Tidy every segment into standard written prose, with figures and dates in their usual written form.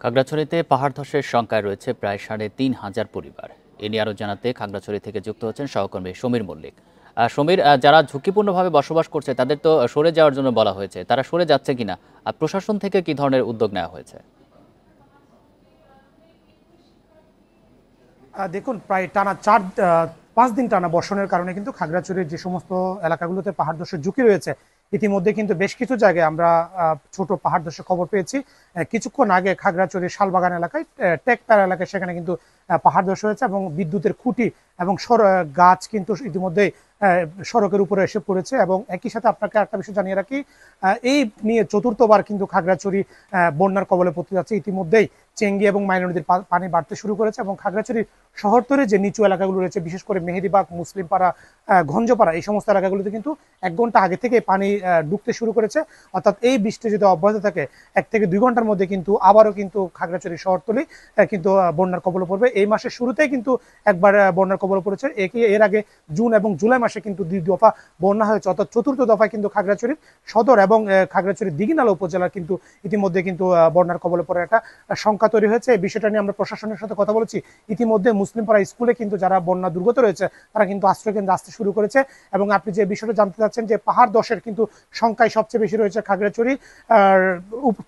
খাগড়াছড়িতে পাহাড় ধসের শঙ্কায় রয়েছে প্রায় ৩,৫০০ পরিবার। এ নিয়ে আরও জানাতে খাগড়াছড়ি থেকে যুক্ত হচ্ছেন সহকর্মী সমীর মল্লিক। সমীর, যারা ঝুঁকিপূর্ণভাবে বসবাস করছে তাদের তো সরে যাওয়ার জন্য বলা হয়েছে, তারা সরে যাচ্ছে কিনা আর প্রশাসন থেকে কি ধরনের উদ্যোগ নেওয়া হয়েছে? দেখুন, প্রায় টানা ৫ দিন টানা বর্ষণের কারণে কিন্তু খাগড়াছড়ির যে সমস্ত এলাকাগুলোতে পাহাড় ধসের ঝুঁকি রয়েছে, ইতিমধ্যে কিন্তু বেশ কিছু জায়গায় আমরা ছোট পাহাড় ধসের খবর পেয়েছি। কিছুক্ষণ আগে খাগড়াছড়ির শালবাগান এলাকায়, টেকপাড়া এলাকায়, সেখানে কিন্তু পাহাড় ধস হয়েছে এবং বিদ্যুতের খুঁটি এবং গাছ কিন্তু ইতিমধ্যে সড়কের উপরে এসে পড়েছে। এবং একই সাথে আপনাকে একটা বিষয় জানিয়ে রাখি, এই নিয়ে চতুর্থবার কিন্তু খাগড়াছড়ি বন্যার কবলে পড়তে যাচ্ছে। ইতিমধ্যেই চেঙ্গি এবং মাইনর নদীর পানি বাড়তে শুরু করেছে এবং খাগড়াছড়ির শহরতরে যে নিচু এলাকাগুলো রয়েছে, বিশেষ করে মেহেদিবাগ, মুসলিমপাড়া, গঞ্জপাড়া, এই সমস্ত এলাকাগুলোতে কিন্তু ১ ঘন্টা আগে থেকে পানি ঢুকতে শুরু করেছে। অর্থাৎ এই বৃষ্টি যদি অব্যাহত থাকে ১ থেকে ২ ঘন্টার মধ্যে কিন্তু আবারও কিন্তু খাগড়াছড়ি শহরতলি কিন্তু বন্যার কবলে পড়বে। এই মাসের শুরুতেই কিন্তু একবার বন্যার কবলে পড়েছে। এর আগে জুন এবং জুলাই মাসে কিন্তু ২ দফা বন্যা হয়েছে। অর্থাৎ চতুর্থ দফায় কিন্তু খাগড়াছড়ির সদর এবং খাগড়াছড়ির দিঘিনালা উপজেলার কিন্তু ইতিমধ্যে কিন্তু বন্যার কবলে পড়ার একটা শঙ্কা তৈরি হয়েছে। এই বিষয়টা নিয়ে আমরা প্রশাসনের সাথে কথা বলেছি। ইতিমধ্যে মুসলিমপাড়া স্কুলে কিন্তু যারা বন্যা দুর্গত রয়েছে তারা কিন্তু আশ্রয়কেন্দ্রে আসতে শুরু করেছে। এবং আপনি যে বিষয়টা জানতে চাচ্ছেন যে পাহাড় ধসের কিন্তু সংখ্যায় সবচেয়ে বেশি রয়েছে খাগড়াছড়ি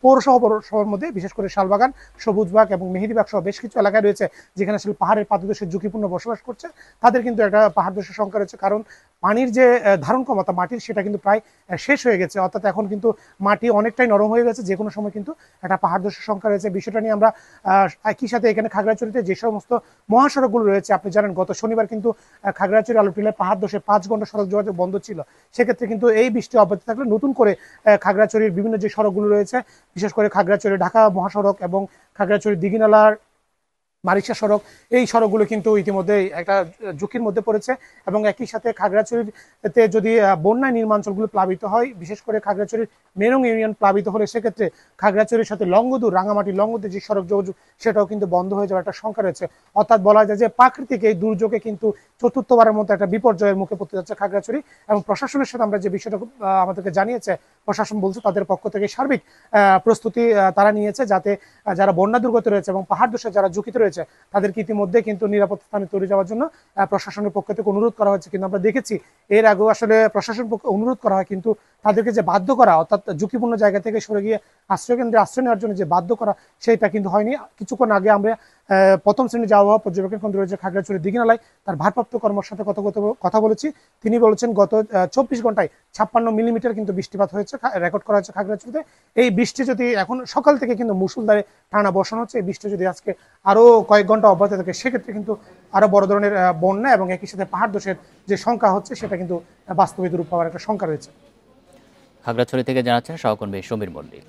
পৌরসভার মধ্যে, বিশেষ করে শালবাগান, সবুজবাগ এবং মেহেদিবাগ সহ বেশ কিছু এলাকায় রয়েছে যেখানে আসলে পাহাড়ের পাদদেশে ঝুঁকিপূর্ণ বসবাস করছে। তাদের কিন্তু একটা পাহাড় ধসের সংখ্যা রয়েছে, কারণ পানির যে ধারণ ক্ষমতা মাটির, সেটা কিন্তু প্রায় শেষ হয়ে গেছে। অর্থাৎ এখন কিন্তু মাটি অনেকটাই নরম হয়ে গেছে, যে কোনো সময় কিন্তু একটা পাহাড় ধসের সংখ্যা রয়েছে। বিষয়টা নিয়ে আমরা একই সাথে এখানে খাগড়াছড়িতে যে সমস্ত মহাসড়কগুলো রয়েছে, আপনি জানেন গত শনিবার কিন্তু খাগড়াছড়ি আলুটিলায় পাহাড় ধসে ৫ ঘন্টা সড়ক যোগাযোগ বন্ধ ছিল। সেক্ষেত্রে কিন্তু এই বৃষ্টি অব্যাহত থাকলে নতুন করে খাগড়াছড়ির বিভিন্ন যে সড়কগুলো রয়েছে, বিশেষ করে খাগড়াছড়ি ঢাকা মহাসড়ক এবং খাগড়াছড়ি দিঘিনালার মারিচা সড়ক, এই সড়কগুলো কিন্তু ইতিমধ্যে একটা ঝুঁকির মধ্যে পড়েছে। এবং একই সাথে খাগড়াছড়িতে যদি বন্যায় নির্মাঞ্চলগুলো প্লাবিত হয়, বিশেষ করে খাগড়াছড়ির মেরং ইউনিয়ন প্লাবিত হলে সেক্ষেত্রে খাগড়াছড়ির সাথে লংগদু, রাঙামাটি লংগদু যে সড়ক যোগাযোগ, সেটাও কিন্তু বন্ধ হয়ে যাওয়ার একটা শঙ্কা রয়েছে। অর্থাৎ বলা যায় যে প্রাকৃতিক এই দুর্যোগে কিন্তু চতুর্থবারের মতো একটা বিপর্যয়ের মুখে পড়তে যাচ্ছে খাগড়াছড়ি। এবং প্রশাসনের সাথে আমরা যে বিষয়টা আমাদেরকে জানিয়েছে, প্রশাসন বলছে তাদের পক্ষ থেকে সার্বিক প্রস্তুতি তারা নিয়েছে, যাতে যারা বন্যা দুর্গত রয়েছে এবং পাহাড় ধসে যারা ঝুঁকিতে রয়েছে তাদেরকে ইতিমধ্যে কিন্তু নিরাপদ স্থানে তৈরি যাওয়ার জন্য প্রশাসনের পক্ষ থেকে অনুরোধ করা হয়েছে। কিন্তু আমরা দেখেছি এর আগেও আসলে প্রশাসন পক্ষে অনুরোধ করা হয়, কিন্তু তাদেরকে যে বাধ্য করা, অর্থাৎ ঝুঁকিপূর্ণ জায়গা থেকে সরে গিয়ে আশ্রয়কেন্দ্রে আশ্রয় নেওয়ার জন্য যে বাধ্য করা, সেটা কিন্তু হয়নি। কিছুক্ষণ আগে আমরা প্রথম শ্রেণীর আবহাওয়া পর্যবেক্ষণ কেন্দ্র রয়েছে খাগড়াছড়ি দিঘিনালায়, তার ভারপ্রাপ্ত কর্মকর্তার সাথে কথা বলেছি। তিনি বলেছেন গত ২৪ ঘন্টায় ৫৬ মিলিমিটার কিন্তু বৃষ্টিপাত হয়েছে, রেকর্ড করা হয়েছে খাগড়াছড়িতে। এই বৃষ্টি যদি এখন সকাল থেকে কিন্তু মুষলধারে টানা বর্ষণ হচ্ছে, এই বৃষ্টি যদি আজকে আরো কয়েক ঘন্টা অব্যাহত থাকে, সেক্ষেত্রে কিন্তু আরো বড় ধরনের বন্যা এবং একই সাথে পাহাড় ধসের যে সংখ্যা হচ্ছে, সেটা কিন্তু বাস্তবিক রূপ পাওয়ার একটা সংখ্যা রয়েছে। খাগড়াছড়ি থেকে জানাচ্ছেন সহকর্মী সমীর মল্লিক।